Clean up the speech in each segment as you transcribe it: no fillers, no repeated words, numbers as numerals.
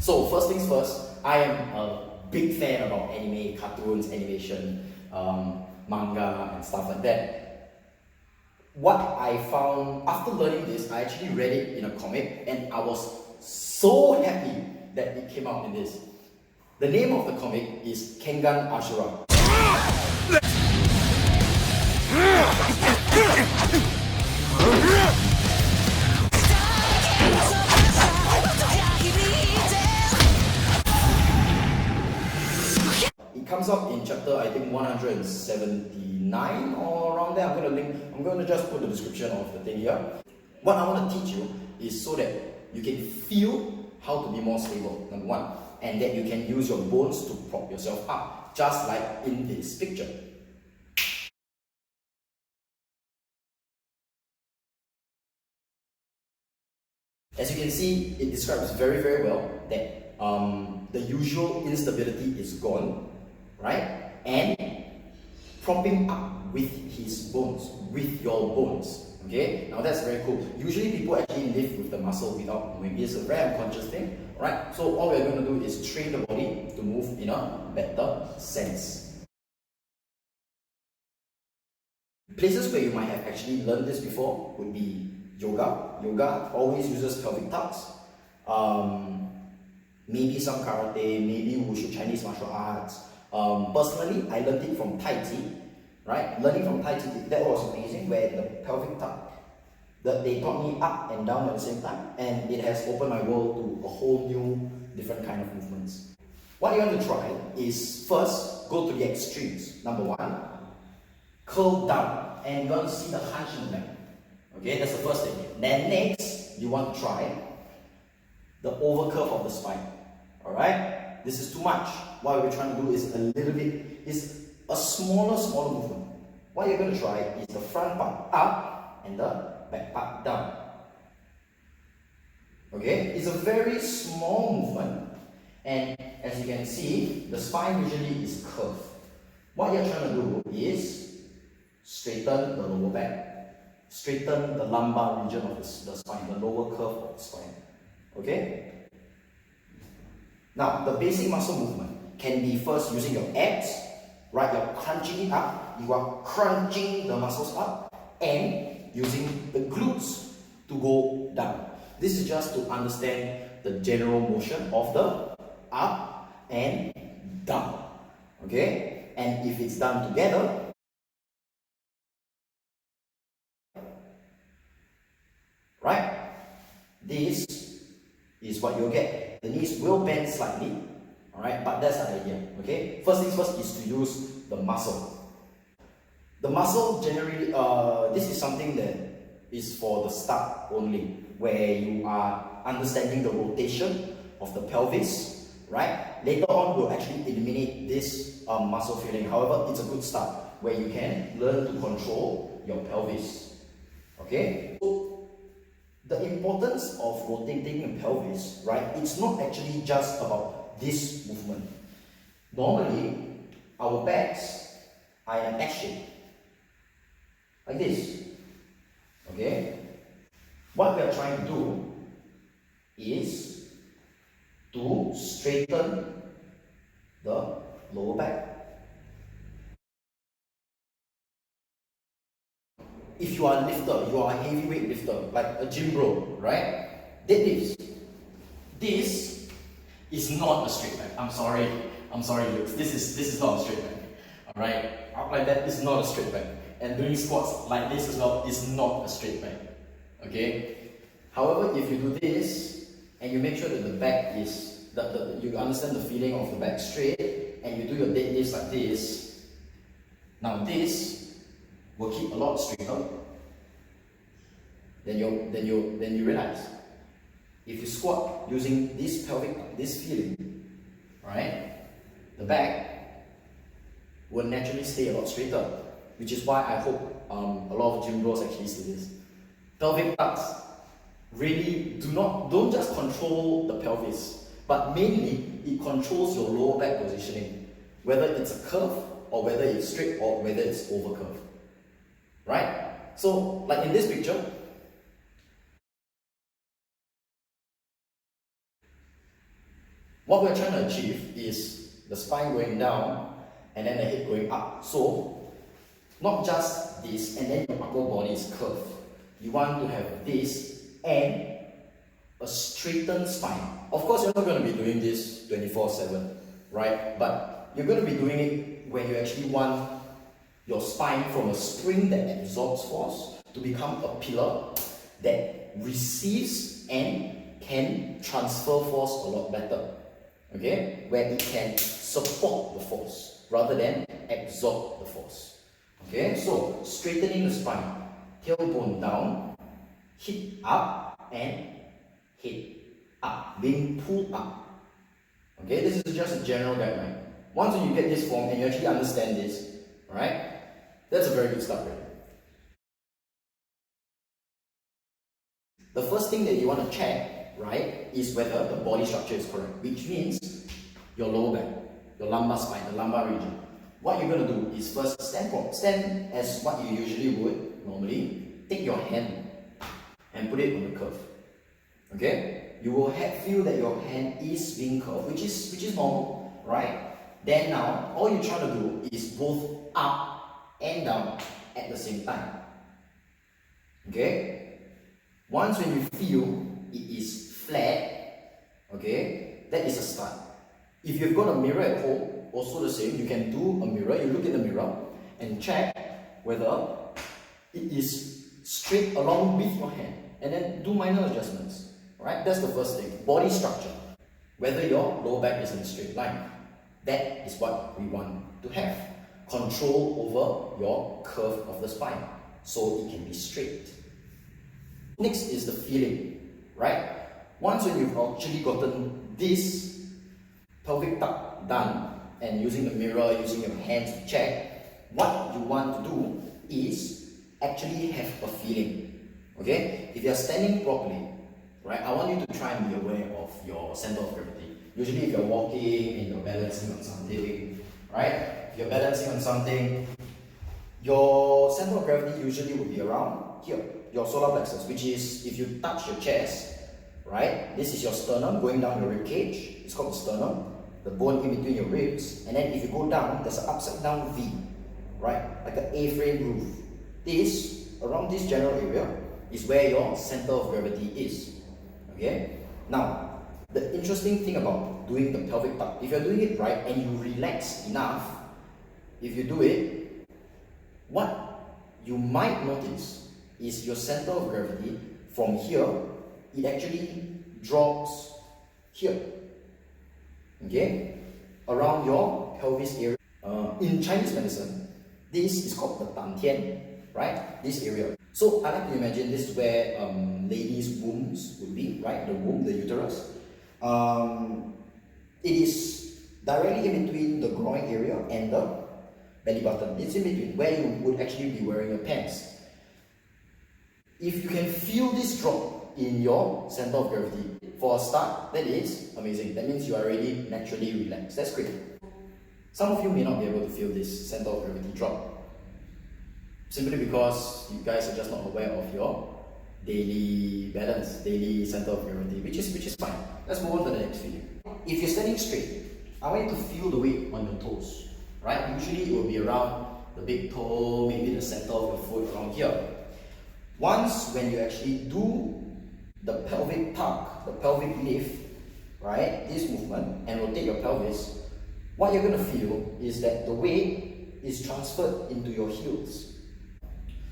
So first things first, I am a big fan about anime, cartoons, animation, manga and stuff like that. What I found after learning this, I actually read it in a comic and I was so happy that it came out in this. The name of the comic is Kengan Asura. It comes up in chapter, I think 179 or around there. I'm going to just put the description of the thing here. What I want to teach you is so that you can feel how to be more stable, number one, and that you can use your bones to prop yourself up, just like in this picture. As you can see, it describes very, very well that the usual instability is gone, right? And propping up with his bones, with your bones. Okay, now that's very cool. Usually people actually live with the muscle without moving. It's a very unconscious thing, right? So all we're going to do is train the body to move in a better sense. Places where you might have actually learned this before would be yoga. Yoga always uses pelvic tucks. Maybe some karate, maybe wushu, Chinese martial arts. Personally, I learned it from Tai Chi. Right? Learning from Tai Chi, that was amazing, where the pelvic tuck, they taught me up and down at the same time, and it has opened my world to a whole new, different kind of movements. What you want to try is first go to the extremes. Number one, curl down, and you want to see the hunch in the back. Okay, that's the first thing. Then next, you want to try the overcurve of the spine. Alright? This is too much. What we're trying to do is a little bit, is a smaller movement. What you're going to try is the front part up and the back part down. Okay? It's a very small movement, and as you can see, the spine usually is curved. What you're trying to do is straighten the lower back, straighten the lumbar region of the spine, the lower curve of the spine. Okay? Now, the basic muscle movement can be first using your abs. Right, you're crunching it up, you are crunching the muscles up and using the glutes to go down. This is just to understand the general motion of the up and down. Okay? And if it's done together, right, this is what you'll get. The knees will bend slightly. Alright, but that's the idea, okay? First things first is to use the muscle. The muscle generally, this is something that is for the start only, where you are understanding the rotation of the pelvis, right? Later on, we'll actually eliminate this muscle feeling. However, it's a good start, where you can learn to control your pelvis, okay? So, the importance of rotating the pelvis, right? It's not actually just about this movement. Normally, our backs are in an X shape, like this. Okay? What we are trying to do is to straighten the lower back. If you are a lifter, you are a heavyweight lifter, like a gym bro, right? Deadlifts. This is not a straight back. I'm sorry, Lux. This is not a straight back. Alright? Up like that is not a straight back. And doing squats like this as well is not a straight back. Okay? However, if you do this and you make sure that the back is you understand the feeling of the back straight, and you do your deadlifts like this, now this will keep a lot straighter. Then you realize, if you squat using this feeling, right, the back will naturally stay a lot straighter, which is why I hope a lot of gym bros actually see this. Pelvic tucks really don't just control the pelvis, but mainly it controls your lower back positioning, whether it's a curve or whether it's straight or whether it's over curve, right? So, like in this picture, What we're trying to achieve is the spine going down and then the head going up. So, not just this and then your upper body is curved. You want to have this and a straightened spine. Of course, you're not going to be doing this 24/7, right? But you're going to be doing it when you actually want your spine from a spring that absorbs force to become a pillar that receives and can transfer force a lot better. Okay? Where it can support the force rather than absorb the force. Okay? So, straightening the spine, tailbone down, hip up, and head up, being pulled up. Okay? This is just a general guideline. Once you get this form and you actually understand this, alright, that's a very good start, right? The first thing that you want to check, right, is whether the body structure is correct, which means your lower back, your lumbar spine, the lumbar region. What you're going to do is first stand as what you usually would normally. Take your hand and put it on the curve. Okay? You will feel that your hand is being curved, which is normal, right? Then now, all you're trying to do is both up and down at the same time. Okay? Once when you feel it is flat, okay, that is a start. If you've got a mirror at home, also the same, you can do a mirror, you look in the mirror and check whether it is straight along with your hand and then do minor adjustments. Alright, that's the first thing. Body structure. Whether your lower back is in a straight line. That is what we want to have. Control over your curve of the spine so it can be straight. Next is the feeling, right? Once when you've actually gotten this pelvic tuck done and using the mirror, using your hands to check, what you want to do is actually have a feeling. Okay? If you're standing properly, right, I want you to try and be aware of your center of gravity. Usually if you're walking and you're balancing on something, right? If you're balancing on something, your center of gravity usually will be around here, your solar plexus, which is if you touch your chest, right? This is your sternum going down your rib cage. It's called the sternum, the bone in between your ribs. And then if you go down, there's an upside down V, right? Like an A-frame roof. This, around this general area, is where your center of gravity is. Okay? Now, the interesting thing about doing the pelvic tuck, if you're doing it right and you relax enough, if you do it, what you might notice is your center of gravity from here, it actually drops here. Okay? Around your pelvis area. In Chinese medicine, this is called the dantian, right? This area. So I like to imagine this is where ladies' wombs would be, right? The womb, the uterus. It is directly in between the groin area and the belly button. It's in between where you would actually be wearing your pants. If you can feel this drop in your center of gravity for a start, that is amazing. That means you are already naturally relaxed. That's great. Some of you may not be able to feel this center of gravity drop simply because you guys are just not aware of your daily balance, daily center of gravity, which is fine. Let's move on to the next video. If you're standing straight, I want you to feel the weight on your toes, right? Usually it will be around the big toe, maybe the center of your foot around here. Once when you actually do the pelvic tuck, the pelvic lift, right, this movement, and rotate your pelvis, what you're going to feel is that the weight is transferred into your heels.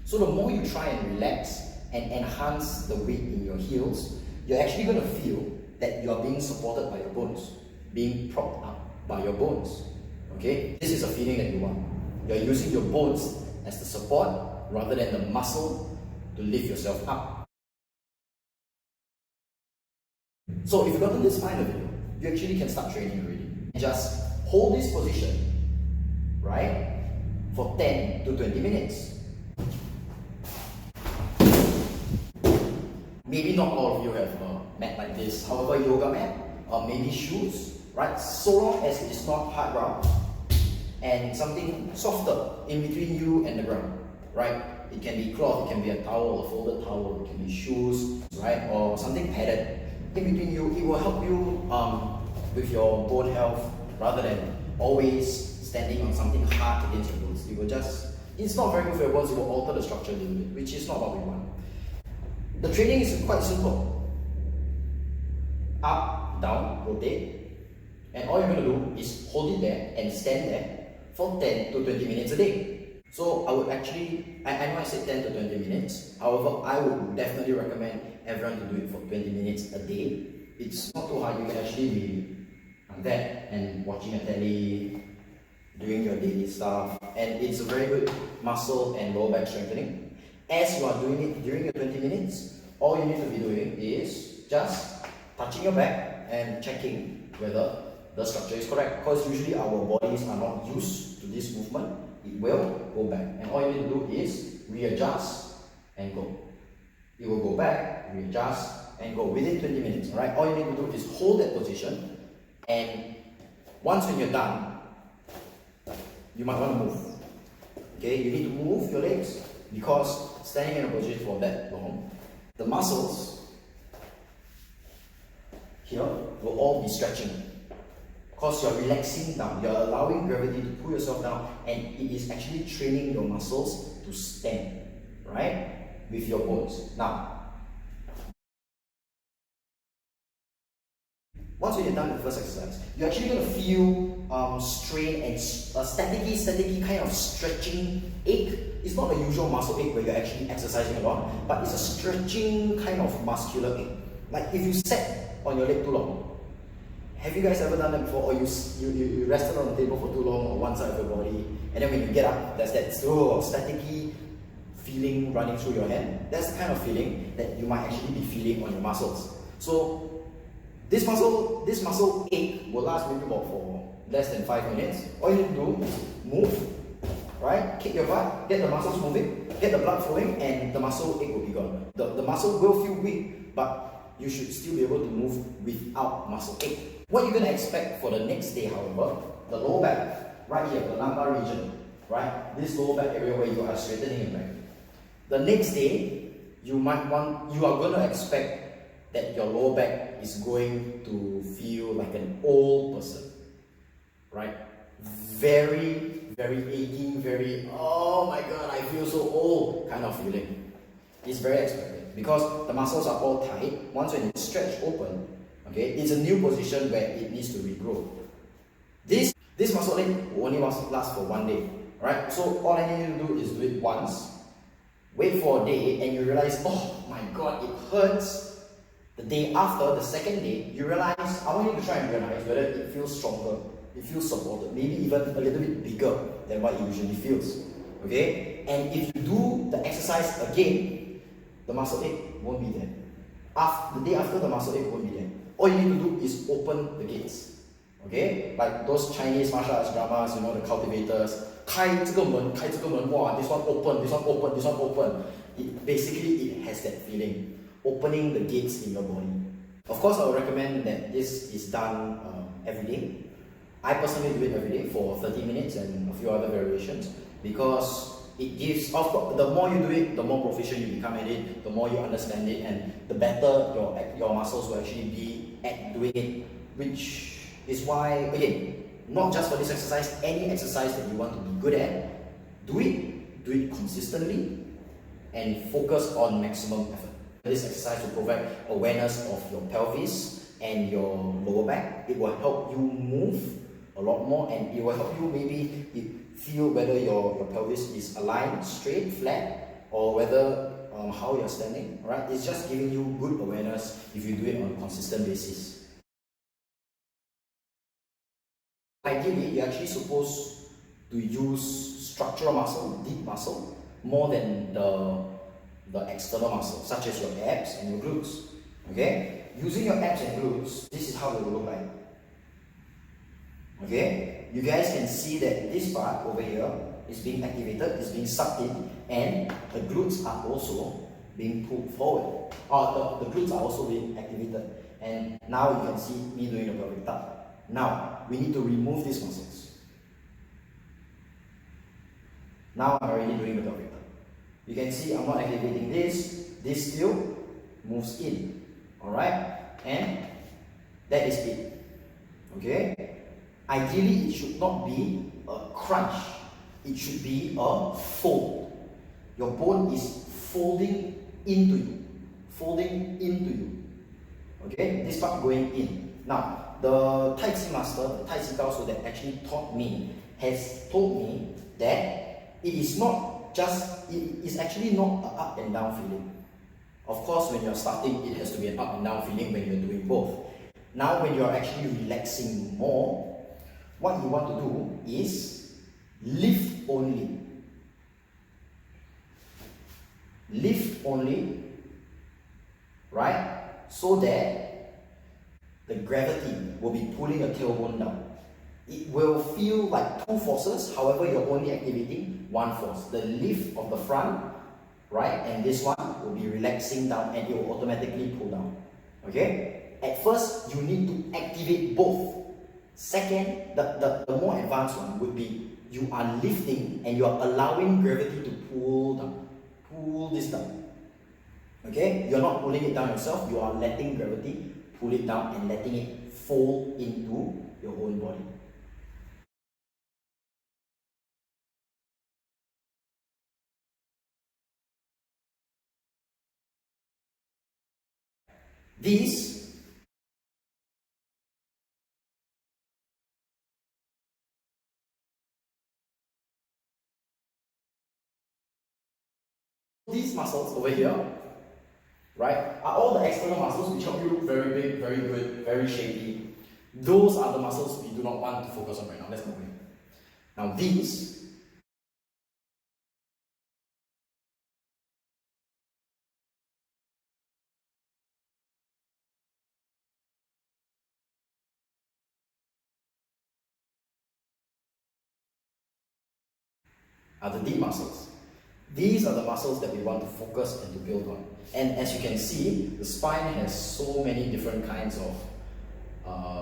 So the more you try and relax and enhance the weight in your heels, you're actually going to feel that you are being supported by your bones, being propped up by your bones. Okay? This is a feeling that you want. You're using your bones as the support rather than the muscle to lift yourself up. So if you've gotten this final video, you actually can start training already. Just hold this position, right, for 10 to 20 minutes. Maybe not all of you have a mat like this, however, yoga mat, or maybe shoes, right? So long as it is not hard ground and something softer in between you and the ground, right? It can be cloth, it can be a towel, a folded towel, it can be shoes, right? Or something padded in between you. It will help you with your bone health rather than always standing on something hard against your bones. It will just, it's not very good for your bones, it will alter the structure a little bit, which is not what we want. The training is quite simple. Up, down, rotate, and all you're going to do is hold it there and stand there for 10 to 20 minutes a day. So I would actually, I know I said 10 to 20 minutes, however, I would definitely recommend everyone to do it for 20 minutes a day. It's not too hard, you can actually be on that and watching a telly, doing your daily stuff, and it's a very good muscle and lower back strengthening. As you are doing it during your 20 minutes, all you need to be doing is just touching your back and checking whether the structure is correct, because usually our bodies are not used to this movement. It will go back, and all you need to do is readjust and go. It will go back, readjust and go within 20 minutes. Alright, all you need to do is hold that position, and once when you're done, you might want to move. Okay, you need to move your legs, because standing in a position for that long, the muscles here will all be stretching. Because you're relaxing down, you're allowing gravity to pull yourself down, and it is actually training your muscles to stand, right? With your bones. Now, once you're done with the first exercise, you're actually going to feel strain and staticky kind of stretching ache. It's not a usual muscle ache where you're actually exercising a lot, but it's a stretching kind of muscular ache. Like if you sat on your leg too long. Have you guys ever done that before? Or you rested on the table for too long on one side of your body, and then when you get up, there's that staticky feeling running through your hand? That's the kind of feeling that you might actually be feeling on your muscles. So this muscle ache will last maybe about for less than 5 minutes. All you need to do is move, right? Kick your butt, get the muscles moving, get the blood flowing, and the muscle ache will be gone. The muscle will feel weak, but you should still be able to move without muscle ache. What you're going to expect for the next day, however, the lower back, right here, the lumbar region, right? This lower back area where you are straightening your back. The next day, you are going to expect that your lower back is going to feel like an old person, right? Very, very aching, very, oh my god, I feel so old kind of feeling. It's very expected because the muscles are all tight. Once when it's stretched open, okay, it's a new position where it needs to regrow. This muscle ache will only last for 1 day, right? So all I need you to do is do it once, wait for a day, and you realize, oh my god, it hurts. The day after, the second day, you realize, I want you to try and realize whether it feels stronger, it feels supported, maybe even a little bit bigger than what it usually feels. Okay? And if you do the exercise again, the muscle ache won't be there. The day after, the muscle ache won't be there. All you need to do is open the gates. Okay? Like those Chinese martial arts dramas, you know, the cultivators, 开这个门, wow, this one open, this one open, this one open. Basically, it has that feeling. Opening the gates in your body. Of course, I would recommend that this is done every day. I personally do it every day for 30 minutes and a few other variations, because it gives, of course, the more you do it, the more proficient you become at it, the more you understand it, and the better your muscles will actually be at doing it, which is why, again, not just for this exercise, any exercise that you want to be good at, do it consistently, and focus on maximum effort. This exercise will provide awareness of your pelvis and your lower back. It will help you move a lot more, and it will help you maybe feel whether your pelvis is aligned, straight, flat, or whether how you're standing. Right? It's just giving you good awareness if you do it on a consistent basis. Ideally, you're actually supposed to use structural muscle, deep muscle, more than the external muscles, such as your abs and your glutes. Okay? Using your abs and glutes, this is how it will look like. Okay? You guys can see that this part over here is being activated, is being sucked in, and the glutes are also being pulled forward. The glutes are also being activated. And now you can see me doing the pelvic tuck. Now, we need to remove these muscles. Now I'm already doing the pelvic tuck. You can see I'm not activating this. This still moves in. Alright? And that is it. Okay? Ideally, it should not be a crunch. It should be a fold. Your bone is folding into you. Folding into you. Okay? This part going in. Now, the Tai Chi master, the Tai Chi Gaosu that actually taught me, has told me that it is not just, it is actually not an up and down feeling. Of course, when you're starting, it has to be an up and down feeling when you're doing both. Now, when you're actually relaxing more, what you want to do is lift only. Lift only, right? So that the gravity will be pulling your tailbone down. It will feel like two forces, however, you're only activating one force. The lift of the front, right? And this one will be relaxing down and it will automatically pull down. Okay? At first, you need to activate both. Second, the more advanced one would be you are lifting and you are allowing gravity to pull down. Pull this down. Okay? You're not pulling it down yourself, you are letting gravity pull it down and letting it fold into your own body. These muscles over here, right, are all the external muscles which help you look very big, very good, very shapy. Those are the muscles we do not want to focus on right now. Let's move in. Now these are the deep muscles. These are the muscles that we want to focus and to build on. And as you can see, the spine has so many different kinds of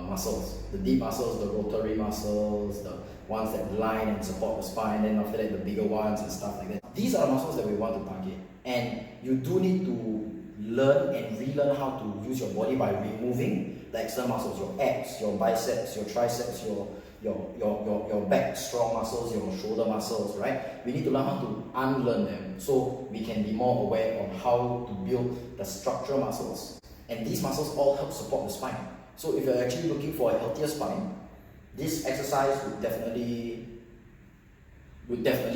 muscles. The deep muscles, the rotary muscles, the ones that line and support the spine, and after that the bigger ones and stuff like that. These are the muscles that we want to target. And you do need to learn and relearn how to use your body by removing the external muscles, your abs, your biceps, your triceps, your back strong muscles, your shoulder muscles, right? We need to learn how to unlearn them so we can be more aware on how to build the structural muscles. And these muscles all help support the spine. So if you're actually looking for a healthier spine, this exercise would definitely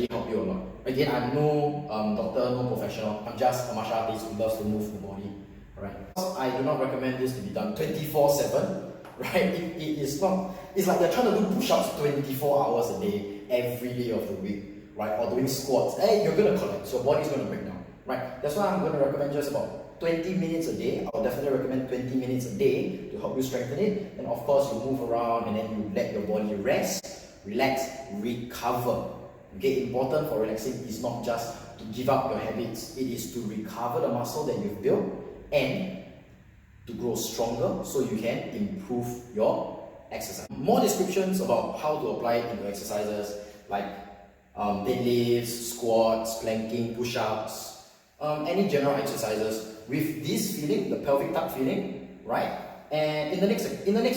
help you a lot. Again, I'm no doctor, no professional. I'm just a martial artist who loves to move the body, right? I do not recommend this to be done 24/7, right? It is not. It's like you're trying to do push-ups 24 hours a day, every day of the week, right? Or doing squats. Hey, you're gonna collapse. Your body's gonna break down, right? That's why I'm gonna recommend just about 20 minutes a day. I'll definitely recommend 20 minutes a day to help you strengthen it. And of course, you move around and then you let your body rest, relax, recover. Okay, important for relaxing is not just to give up your habits, it is to recover the muscle that you've built and to grow stronger so you can improve your exercise. More descriptions about how to apply it into exercises like deadlifts, squats, planking, push-ups, any general exercises with this feeling, the pelvic tuck feeling, right? And in the next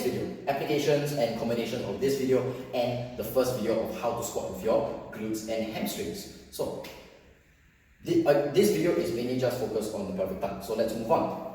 video, applications and combination of this video and the first video of how to squat with your glutes and hamstrings. So this video is mainly just focused on the pelvic tuck. So let's move on.